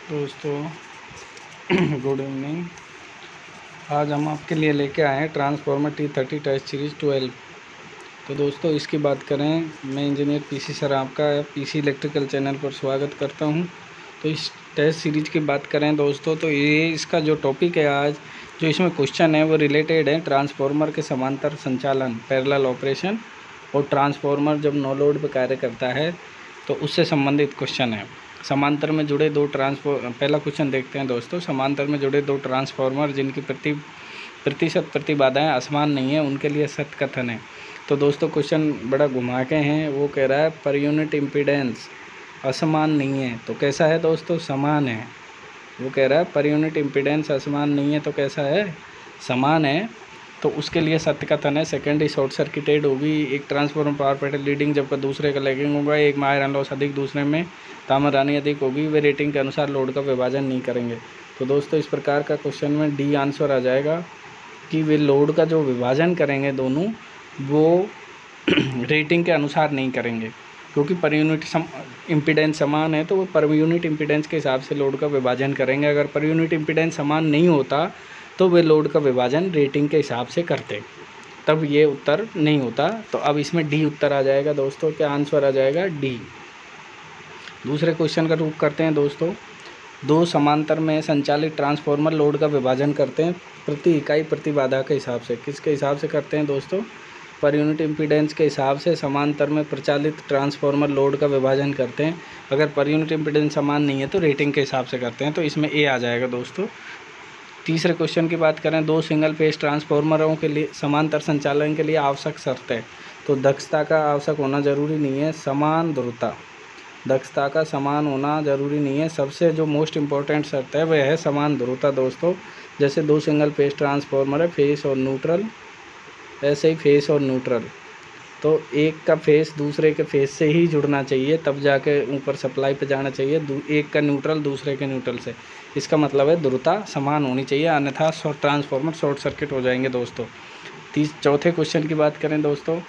दोस्तों good evening. आज हम आपके लिए लेके आए हैं ट्रांसफार्मर T30 टेस्ट सीरीज़ 12। तो दोस्तों इसकी बात करें, मैं इंजीनियर पीसी सर आपका पीसी इलेक्ट्रिकल चैनल पर स्वागत करता हूं। तो इस टेस्ट सीरीज़ की बात करें दोस्तों, तो ये इसका जो टॉपिक है आज, जो इसमें क्वेश्चन है वो रिलेटेड है ट्रांसफार्मर के समांतर संचालन, पैरेलल ऑपरेशन, और ट्रांसफार्मर जब नो लोड पर कार्य करता है तो उससे संबंधित क्वेश्चन है। समांतर में जुड़े दो पहला क्वेश्चन देखते हैं दोस्तों। समांतर में जुड़े दो ट्रांसफार्मर जिनकी प्रतिशत प्रतिबाधाएं असमान नहीं है, उनके लिए सत्य कथन है। तो दोस्तों क्वेश्चन बड़ा घुमा के हैं, वो कह रहा है पर यूनिट इम्पीडेंस असमान नहीं है तो कैसा है दोस्तों, समान है। वो कह रहा है पर यूनिट इम्पीडेंस असमान नहीं है तो कैसा है, समान है। तो उसके लिए सत्य कथन है सेकेंडरी शॉर्ट सर्किटेड होगी, एक ट्रांसफार्मर पावर फैक्टर लीडिंग जबकि दूसरे का लैगिंग होगा, एक में आयरन लॉस अधिक दूसरे में ताम्र हानि अधिक होगी, वे रेटिंग के अनुसार लोड का विभाजन नहीं करेंगे। तो दोस्तों इस प्रकार का क्वेश्चन में डी आंसर आ जाएगा कि वे लोड का जो विभाजन करेंगे दोनों, वो रेटिंग के अनुसार नहीं करेंगे, क्योंकि पर यूनिट इम्पीडेंस समान है तो वो पर यूनिट इम्पीडेंस के हिसाब से लोड का विभाजन करेंगे। अगर पर यूनिट इम्पीडेंस समान नहीं होता तो वे लोड का विभाजन रेटिंग के हिसाब से करते, तब ये उत्तर नहीं होता। तो अब इसमें डी उत्तर आ जाएगा दोस्तों, क्या आंसर आ जाएगा, डी। दूसरे क्वेश्चन का रूप करते हैं दोस्तों। दो समांतर में संचालित ट्रांसफार्मर लोड का विभाजन करते हैं प्रति इकाई प्रतिबाधा के हिसाब से। किसके हिसाब से करते हैं दोस्तों, पर यूनिट इम्पीडेंस के हिसाब से समांतर में प्रचालित ट्रांसफार्मर लोड का विभाजन करते हैं। अगर पर यूनिट इम्पीडेंस समान नहीं है तो रेटिंग के हिसाब से करते हैं, तो इसमें ए आ जाएगा दोस्तों। तीसरे क्वेश्चन की बात करें, दो सिंगल फेज ट्रांसफार्मरों के लिए समांतर संचालन के लिए आवश्यक शर्त है। तो दक्षता का आवश्यक होना जरूरी नहीं है, समान ध्रुवता, दक्षता का समान होना जरूरी नहीं है। सबसे जो मोस्ट इम्पोर्टेंट शर्त है वह है समान ध्रुवता दोस्तों। जैसे दो सिंगल फेज ट्रांसफार्मर है, फेस और न्यूट्रल, ऐसे ही फेस और न्यूट्रल, तो एक का फेस दूसरे के फेस से ही जुड़ना चाहिए, तब जाके ऊपर सप्लाई पे जाना चाहिए। एक का न्यूट्रल दूसरे के न्यूट्रल से, इसका मतलब है ध्रुवता समान होनी चाहिए, अन्यथा ट्रांसफार्मर शॉर्ट सर्किट हो जाएंगे दोस्तों। चौथे क्वेश्चन की बात करें दोस्तों,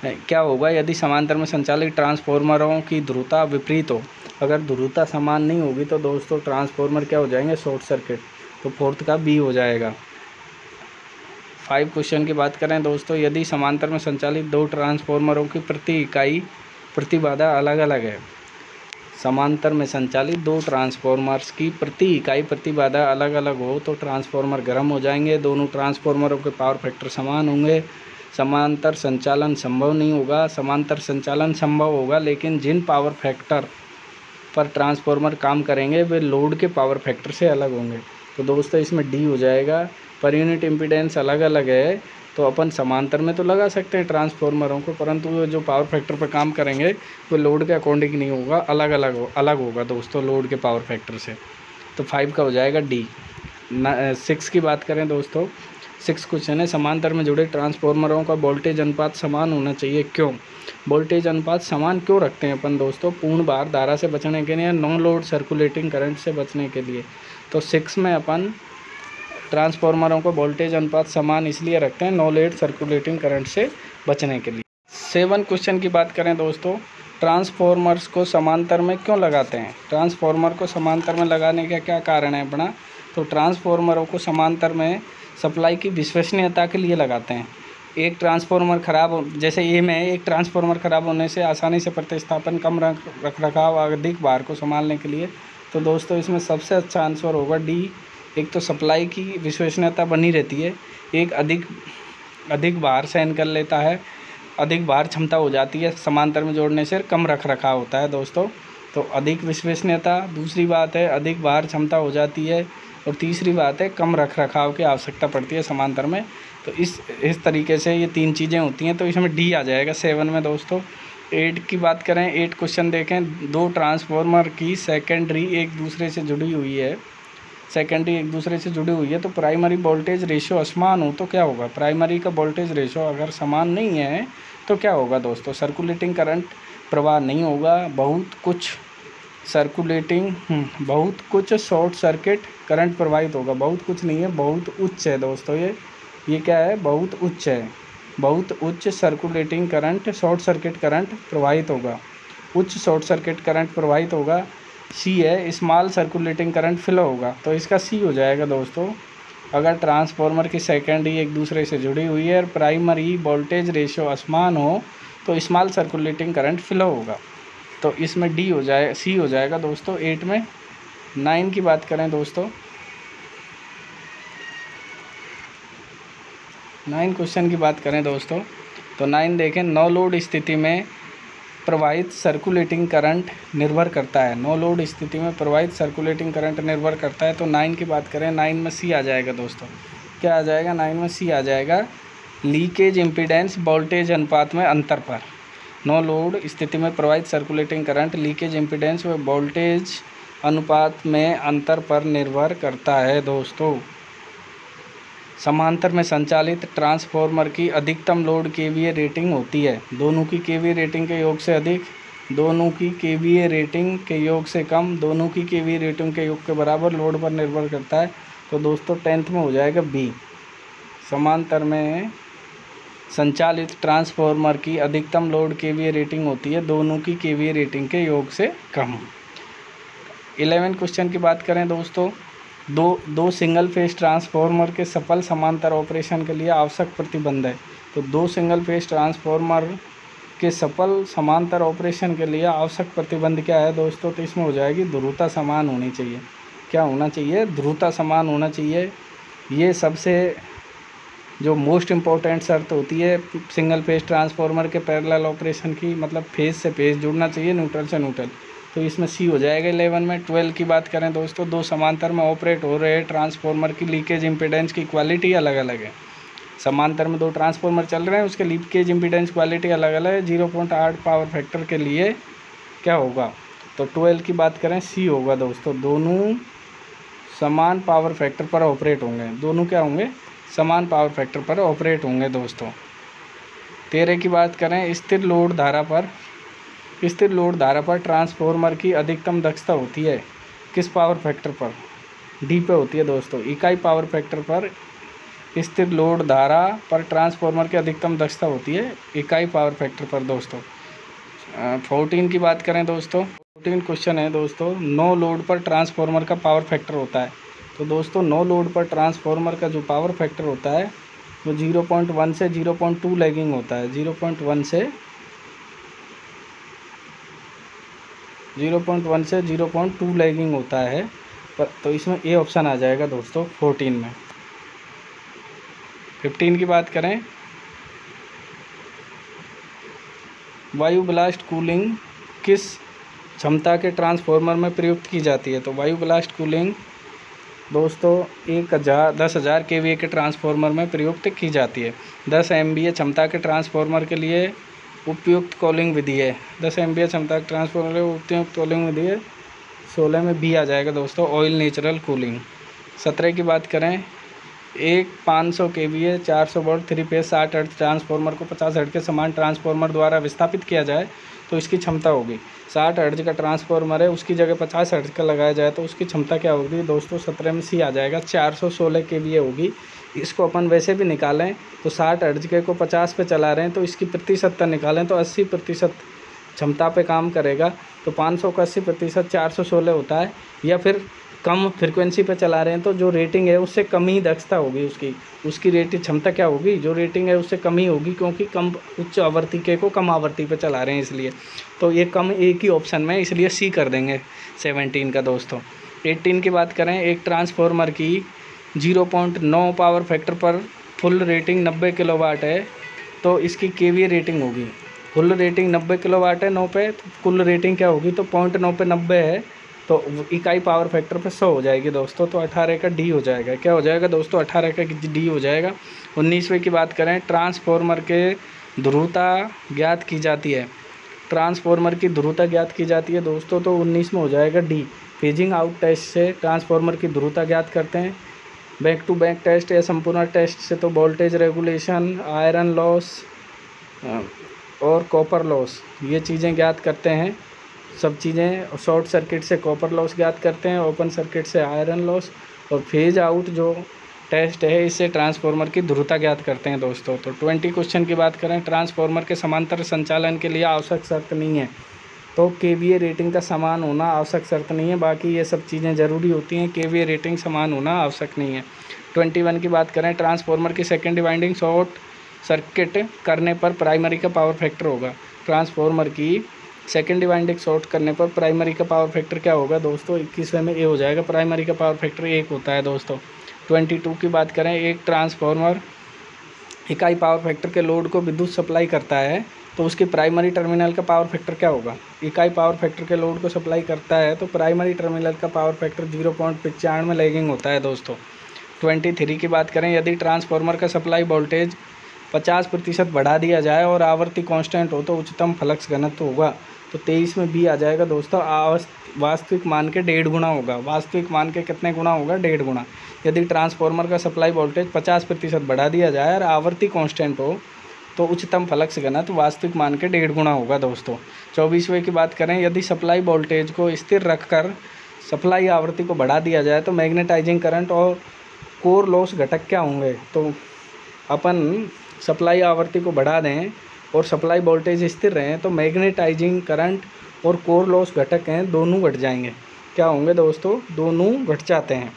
क्या होगा यदि समांतर में संचालित ट्रांसफार्मरों की ध्रुवता विपरीत हो। अगर ध्रुवता समान नहीं होगी तो दोस्तों ट्रांसफार्मर क्या हो जाएंगे, शॉर्ट सर्किट। तो फोर्थ का बी हो जाएगा। 5 क्वेश्चन की बात करें दोस्तों, यदि समांतर में संचालित दो ट्रांसफार्मरों की प्रति इकाई प्रतिबाधा अलग अलग है। समांतर में संचालित दो ट्रांसफार्मर्स की प्रति इकाई प्रतिबाधा अलग अलग हो तो ट्रांसफार्मर गर्म हो जाएंगे। दोनों ट्रांसफार्मरों के पावर फैक्टर समान होंगे, समांतर संचालन संभव नहीं होगा। समांतर संचालन संभव होगा, लेकिन जिन पावर फैक्टर पर ट्रांसफार्मर काम करेंगे वे लोड के पावर फैक्टर से अलग होंगे। तो दोस्तों इसमें डी हो जाएगा। पर यूनिट इम्पीडेंस अलग अलग है तो अपन समांतर में तो लगा सकते हैं ट्रांसफार्मरों को, परंतु वो जो पावर फैक्टर पर काम करेंगे वो लोड के अकॉर्डिंग नहीं होगा, अलग होगा दोस्तों लोड के पावर फैक्टर से। तो 5 का हो जाएगा डी। 6 की बात करें दोस्तों, 6 क्वेश्चन है, समांतर में जुड़े ट्रांसफार्मरों का वोल्टेज अनुपात समान होना चाहिए, क्यों। वोल्टेज अनुपात समान क्यों रखते हैं अपन दोस्तों, पूर्ण भार धारा से बचने के लिए, नो लोड सर्कुलेटिंग करंट से बचने के लिए। तो 6 में अपन ट्रांसफार्मरों को वोल्टेज अनुपात समान इसलिए रखते हैं, नो लोड सर्कुलेटिंग करंट से बचने के लिए। 7 क्वेश्चन की बात करें दोस्तों, ट्रांसफार्मर्स को समांतर में क्यों लगाते हैं। ट्रांसफार्मर को समांतर में लगाने का क्या कारण है अपना, तो ट्रांसफार्मरों को समांतर में सप्लाई की विश्वसनीयता के लिए लगाते हैं। एक ट्रांसफार्मर खराब, जैसे ए में एक ट्रांसफार्मर खराब होने से आसानी से प्रतिस्थापन, कम रख रखाव, अधिक भार को संभालने के लिए। तो दोस्तों इसमें सबसे अच्छा आंसर होगा डी। एक तो सप्लाई की विश्वसनीयता बनी रहती है, एक अधिक भार सहन कर लेता है, अधिक भार क्षमता हो जाती है समांतर में जोड़ने से, कम रख रखाव होता है दोस्तों। तो अधिक विश्वसनीयता, दूसरी बात है अधिक भार क्षमता हो जाती है, और तीसरी बात है कम रख रखाव की आवश्यकता पड़ती है समांतर में। तो इस तरीके से ये 3 चीज़ें होती हैं, तो इसमें डी आ जाएगा 7 में दोस्तों। 8 की बात करें, 8 क्वेश्चन देखें, दो ट्रांसफार्मर की सेकेंडरी एक दूसरे से जुड़ी हुई है, तो प्राइमरी वोल्टेज रेशियो असमान हो तो क्या होगा। प्राइमरी का वोल्टेज रेशियो अगर समान नहीं है तो क्या होगा दोस्तों, सर्कुलेटिंग करंट प्रवाह नहीं होगा, बहुत कुछ शॉर्ट सर्किट करंट प्रवाहित होगा। बहुत कुछ नहीं है, बहुत उच्च है दोस्तों, ये क्या है, बहुत उच्च है, बहुत उच्च circulating current, short circuit current प्रवाहित होगा, उच्च शॉर्ट सर्किट करंट प्रवाहित होगा। सी है, स्मॉल सर्कुलेटिंग करंट फ्लो होगा, तो इसका सी हो जाएगा दोस्तों। अगर ट्रांसफार्मर की सेकेंडरी एक दूसरे से जुड़ी हुई है और प्राइमरी वोल्टेज रेशियो असमान हो तो स्मॉल सर्कुलेटिंग करंट फ्लो होगा, तो इसमें डी हो जाए, सी हो जाएगा दोस्तों 8 में। 9 की बात करें दोस्तों, 9 क्वेश्चन की बात करें दोस्तों, तो 9 देखें, नो लोड स्थिति में प्रवाहित सर्कुलेटिंग करंट निर्भर करता है। नो लोड स्थिति में प्रवाहित सर्कुलेटिंग करंट निर्भर करता है, तो 9 की बात करें, 9 में सी आ जाएगा दोस्तों। क्या आ जाएगा? 9 में सी आ जाएगा, लीकेज इम्पीडेंस वोल्टेज अनुपात में अंतर पर। नो लोड स्थिति में प्रवाहित सर्कुलेटिंग करंट लीकेज इम्पीडेंस व वोल्टेज अनुपात में अंतर पर निर्भर करता है दोस्तों। समांतर में संचालित ट्रांसफार्मर की अधिकतम लोड केवीए रेटिंग होती है, दोनों की केवीए रेटिंग के योग से अधिक, दोनों की केवीए रेटिंग के योग से कम, दोनों की केवीए रेटिंग के योग के बराबर लोड पर निर्भर करता है, तो दोस्तों 10th में हो जाएगा बी। समांतर में संचालित ट्रांसफार्मर की अधिकतम लोड केवीए रेटिंग होती है, दोनों की केवीए रेटिंग के योग से कम। 11 क्वेश्चन की बात करें दोस्तों, दो सिंगल फेज ट्रांसफार्मर के सफल समांतर ऑपरेशन के लिए आवश्यक प्रतिबंध है। तो 2 सिंगल फेज ट्रांसफार्मर के सफल समांतर ऑपरेशन के लिए आवश्यक प्रतिबंध क्या है दोस्तों? तो इसमें हो जाएगी ध्रुवता समान होनी चाहिए। क्या होना चाहिए? ध्रुवता समान होना चाहिए। ये सबसे जो मोस्ट इम्पोर्टेंट शर्त होती है सिंगल फेज ट्रांसफार्मर के पैरेलल ऑपरेशन की, मतलब फेज से फेज जुड़ना चाहिए, न्यूट्रल से न्यूट्रल, तो इसमें सी हो जाएगा 11 में। 12 की बात करें दोस्तों, 2 समांतर में ऑपरेट हो रहे ट्रांसफार्मर की लीकेज इम्पीडेंस की क्वालिटी अलग अलग है। समांतर में 2 ट्रांसफार्मर चल रहे हैं, उसके लीकेज इम्पीडेंस क्वालिटी अलग अलग है। 0.8 पावर फैक्टर के लिए क्या होगा? तो 12 की बात करें, सी होगा दोस्तों, दोनों समान पावर फैक्टर पर ऑपरेट होंगे। दोनों क्या होंगे? समान पावर फैक्टर पर ऑपरेट होंगे दोस्तों। 13 की बात करें, स्थिर लोड धारा पर ट्रांसफार्मर की अधिकतम दक्षता होती है किस पावर फैक्टर पर? डी पे होती है दोस्तों, इकाई पावर फैक्टर पर स्थिर लोड धारा पर ट्रांसफार्मर की अधिकतम दक्षता होती है इकाई पावर फैक्टर पर दोस्तों। 14 की बात करें दोस्तों, 14 क्वेश्चन है दोस्तों, नो लोड पर ट्रांसफार्मर का पावर फैक्टर होता है। तो दोस्तों नो लोड पर ट्रांसफार्मर का जो पावर फैक्टर होता है वो 0.1 से 0.2 लैगिंग होता है। 0.1 से 0.2 लैगिंग होता है, पर तो इसमें ए ऑप्शन आ जाएगा दोस्तों 14 में। 15 की बात करें, वायु ब्लास्ट कूलिंग किस क्षमता के ट्रांसफार्मर में प्रयुक्त की जाती है? तो वायु ब्लास्ट कूलिंग दोस्तों 10,000 केवीए के ट्रांसफार्मर में प्रयुक्त की जाती है। 10 MVA क्षमता के ट्रांसफार्मर के लिए उपयुक्त कूलिंग विधि है। 10 MVA क्षमता के ट्रांसफार्मर के लिए उपयुक्त कूलिंग विधि है। 16 में बी आ जाएगा दोस्तों, ऑयल नेचुरल कूलिंग। 17 की बात करें, एक 500 KVA 400 volt 3 phase 60 hertz transformer को 50 हर्ट्ज के समान ट्रांसफार्मर द्वारा विस्थापित किया जाए तो इसकी क्षमता होगी। 60 हर्ट्ज का ट्रांसफार्मर है, उसकी जगह 50 हर्ट्ज का लगाया जाए तो उसकी क्षमता क्या होगी दोस्तों? 17 में सी आ जाएगा, 416 KVA होगी। इसको अपन वैसे भी निकालें तो 60 हर्ट्ज के को 50 पे चला रहे हैं तो इसकी प्रतिशतता निकालें तो 80% क्षमता पे काम करेगा। तो 500 का 80% 416 होता है, या फिर कम फ्रिक्वेंसी पे चला रहे हैं तो जो रेटिंग है उससे कम ही दक्षता होगी, उसकी रेटिंग क्षमता क्या होगी? जो रेटिंग है उससे कम ही होगी, क्योंकि कम उच्च आवृत्ति के को कम आवृत्ति पे चला रहे हैं इसलिए। तो ये कम एक ही ऑप्शन में, इसलिए सी कर देंगे 17 का दोस्तों। 18 की बात करें, एक ट्रांसफार्मर की 0.9 पावर फैक्टर पर फुल रेटिंग 90 किलोवाट है तो इसकी केवीए रेटिंग होगी। फुल रेटिंग 90 किलोवाट है 9 पे, तो कुल रेटिंग क्या होगी? तो 0.9 पे 90 है तो इकाई पावर फैक्टर पे 100 हो जाएगी दोस्तों। तो 18 का डी हो जाएगा। क्या हो जाएगा दोस्तों? 18 का डी हो जाएगा। 19वें की बात करें, ट्रांसफार्मर के ध्रुवता ज्ञात की जाती है। ट्रांसफार्मर की ध्रुवता ज्ञात की जाती है दोस्तों, तो 19 में हो जाएगा डी। फेजिंग आउट टेस्ट से ट्रांसफार्मर की ध्रुवता ज्ञात करते हैं। बैक टू बैक टेस्ट या संपूर्ण टेस्ट से तो वोल्टेज रेगुलेशन, आयरन लॉस और कॉपर लॉस, ये चीज़ें ज्ञात करते हैं। सब चीज़ें शॉर्ट सर्किट से कॉपर लॉस ज्ञात करते हैं, ओपन सर्किट से आयरन लॉस, और फेज आउट जो टेस्ट है इससे ट्रांसफार्मर की ध्रुवता ज्ञात करते हैं दोस्तों। तो 20 क्वेश्चन की बात करें, ट्रांसफार्मर के समांतर संचालन के लिए आवश्यक शर्त नहीं है। तो केवीए रेटिंग का समान होना आवश्यक शर्त नहीं है, बाकी ये सब चीज़ें ज़रूरी होती हैं, केवीए रेटिंग समान होना आवश्यक नहीं है। 21 की बात करें, ट्रांसफार्मर की सेकेंडरी वाइंडिंग शॉर्ट सर्किट करने पर प्राइमरी का पावर फैक्टर होगा। ट्रांसफार्मर की सेकेंडरी वाइंडिंग शॉर्ट करने पर प्राइमरी का पावर फैक्टर क्या होगा दोस्तों, 21वें में ए हो जाएगा, प्राइमरी का पावर फैक्टर 1 होता है दोस्तों। 22 की बात करें, एक ट्रांसफार्मर इकाई पावर फैक्टर के लोड को विद्युत सप्लाई करता है तो उसकी प्राइमरी टर्मिनल का पावर फैक्टर क्या होगा। इकाई पावर फैक्टर के लोड को सप्लाई करता है तो प्राइमरी टर्मिनल का पावर फैक्टर 0.95 में लैगिंग होता है दोस्तों। 23 की बात करें, यदि ट्रांसफार्मर का सप्लाई वोल्टेज 50% बढ़ा दिया जाए और आवर्ती कांस्टेंट हो तो उच्चतम फ्लक्स घनत्व होगा। तो 23 में बी आ जाएगा दोस्तों, वास्तविक मान के 1.5 गुना होगा। वास्तविक मान के कितने गुना होगा, 1.5 गुना। यदि ट्रांसफार्मर का सप्लाई वोल्टेज 50% बढ़ा दिया जाए और आवर्ती कांस्टेंट हो तो उच्चतम फ्लक्स घनत्व वास्तविक मान के 1.5 गुना होगा दोस्तों। 24वें की बात करें, यदि सप्लाई वोल्टेज को स्थिर रखकर सप्लाई आवृत्ति को बढ़ा दिया जाए तो मैग्नेटाइजिंग करंट और कोर लॉस घटक क्या होंगे। तो अपन सप्लाई आवृत्ति को बढ़ा दें और सप्लाई वोल्टेज स्थिर रहें तो मैग्नेटाइजिंग करंट और कोर लॉस घटक हैं दोनों घट जाएंगे। क्या होंगे दोस्तों, दोनों घट जाते हैं।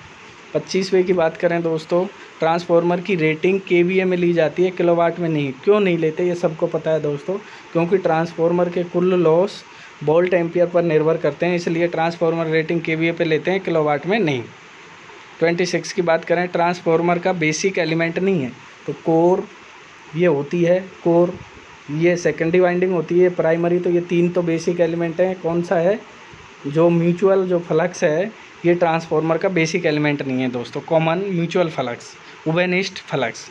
25वें की बात करें दोस्तों, ट्रांसफार्मर की रेटिंग केवीए में ली जाती है, किलोवाट में नहीं। क्यों नहीं लेते ये सबको पता है दोस्तों, क्योंकि ट्रांसफार्मर के कुल लॉस वोल्ट एम्पियर पर निर्भर करते हैं, इसलिए ट्रांसफार्मर रेटिंग केवीए पे लेते हैं, किलोवाट में नहीं। 26 की बात करें, ट्रांसफार्मर का बेसिक एलिमेंट नहीं है तो कोर ये होती है, कोर ये सेकेंडरी वाइंडिंग होती है, प्राइमरी, तो ये 3 तो बेसिक एलिमेंट हैं। कौन सा है, जो म्यूचुअल जो फ्लक्स है ये ट्रांसफार्मर का बेसिक एलिमेंट नहीं है दोस्तों, कॉमन म्यूचुअल फ्लक्स, उबेनिस्ट फ्लक्स।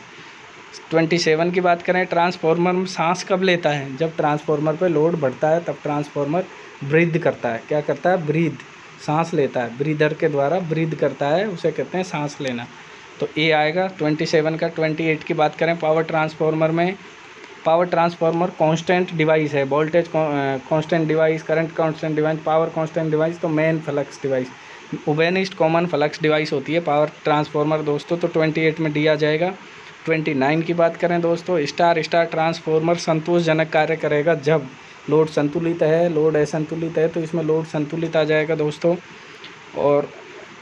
27 की बात करें, ट्रांसफार्मर में सांस कब लेता है, जब ट्रांसफार्मर पे लोड बढ़ता है तब ट्रांसफार्मर ब्रीथ करता है। क्या करता है, ब्रीथ, सांस लेता है, ब्रीदर के द्वारा ब्रीथ करता है, उसे कहते हैं सांस लेना। तो ए आएगा 27 का। 28 की बात करें, पावर ट्रांसफार्मर में, पावर ट्रांसफार्मर कांस्टेंट डिवाइस है, voltage constant device, current constant device, power constant device, तो मेन फ्लक्स डिवाइस, उबेनिस्ट कॉमन फ्लक्स डिवाइस होती है पावर ट्रांसफार्मर दोस्तों। तो 28 में डी आ जाएगा। 29 की बात करें दोस्तों, स्टार स्टार ट्रांसफार्मर संतोषजनक कार्य करेगा जब लोड संतुलित है, लोड असंतुलित है, तो इसमें लोड संतुलित आ जाएगा दोस्तों। और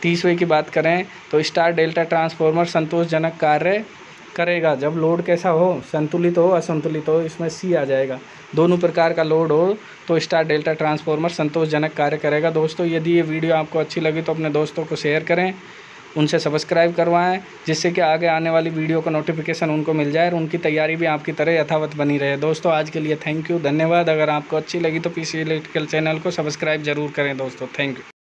30वें की बात करें तो स्टार डेल्टा ट्रांसफार्मर संतोषजनक कार्य करेगा जब लोड कैसा हो, संतुलित हो, असंतुलित हो, इसमें सी आ जाएगा। दोनों प्रकार का लोड हो तो स्टार डेल्टा ट्रांसफार्मर संतोषजनक कार्य करेगा दोस्तों। यदि ये वीडियो आपको अच्छी लगी तो अपने दोस्तों को शेयर करें, उनसे सब्सक्राइब करवाएं, जिससे कि आगे आने वाली वीडियो का नोटिफिकेशन उनको मिल जाए और उनकी तैयारी भी आपकी तरह यथावत बनी रहे। दोस्तों आज के लिए थैंक यू, धन्यवाद। अगर आपको अच्छी लगी तो पीसी इलेक्ट्रिकल चैनल को सब्सक्राइब जरूर करें दोस्तों। Thank you.